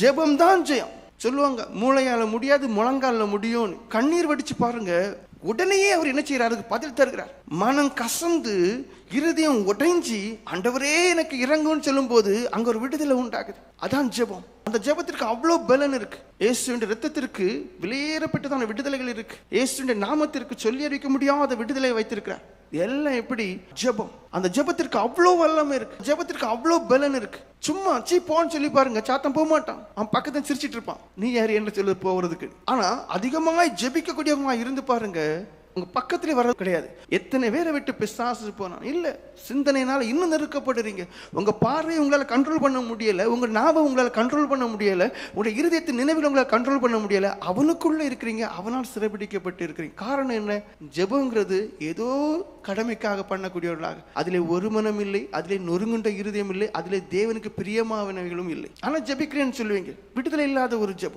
ஜெபம் தான் ஜெயம். சொல்லுவாங்க மூளையால முடியாது முழங்கால முடியும். கண்ணீர் வடிச்சு பாருங்க, உடனேயே அவர் என்ன செய்யறாரு? பதில் தருகிறார். மனம் கசந்து இருதயம் உடைஞ்சி ஆண்டவரே எனக்கு இறங்குன்னு சொல்லும் போது அங்க ஒரு விடுதலை உண்டாகுது. அதான் ஜெபம். அந்த ஜெபத்திற்கு அவ்வளோ பலன் இருக்கு. இயேசுவின் இரத்தத்திற்கு விலையேறப்பட்டதான விடுதலைகள் இருக்கு. இயேசுவின் நாமத்திற்கு சொல்லி அறிவிக்க முடியாத விடுதலை வைத்திருக்கிறார். எல்லாம் எப்படி? ஜெபம். அந்த ஜெபத்திற்கு அவ்வளோ வல்லமை இருக்கு, ஜெபத்திற்கு அவ்வளோ பலன் இருக்கு. சும்மா போன்னு சொல்லி பாருங்க, சாத்தம் போக மாட்டான், அவன் பக்கத்துல சிரிச்சிட்டு இருப்பான். நீ யாரு என்ன சொல்லி போறதுக்கு? ஆனா அதிகமாக ஜெபிக்க கூடியவங்க இருந்து பாருங்க, உங்க பக்கத்திலே வர்றது கிடையாது. எத்தனை பேரை விட்டு பிசாசு போனான் இல்ல, சிந்தனையினால இன்னும் நெருக்கப்படுறீங்க. உங்க பார்வையை உங்களால கண்ட்ரோல் பண்ண முடியல, உங்க நாவை உங்களால கண்ட்ரோல் பண்ண முடியல, உங்களுடைய இருதயத்தின் நினைவில் உங்களால கண்ட்ரோல் பண்ண முடியல. அவனுக்குள்ள இருக்கிறீங்க, அவனால் சிறைபிடிக்கப்பட்டு இருக்கிறீங்க. காரணம் என்ன? ஜெபங்கிறது ஏதோ கடமைக்காக பண்ணக்கூடியவர்களாக, அதிலே ஒரு மனம் இல்லை, அதிலே நொறுங்குண்ட இருதயம் இல்லை, அதிலே தேவனுக்கு பிரியமானவைகளும் இல்லை. ஆனா ஜெபிக்கிறேன்னு சொல்லுவீங்க, விடுதலை இல்லாத ஒரு ஜெபம்.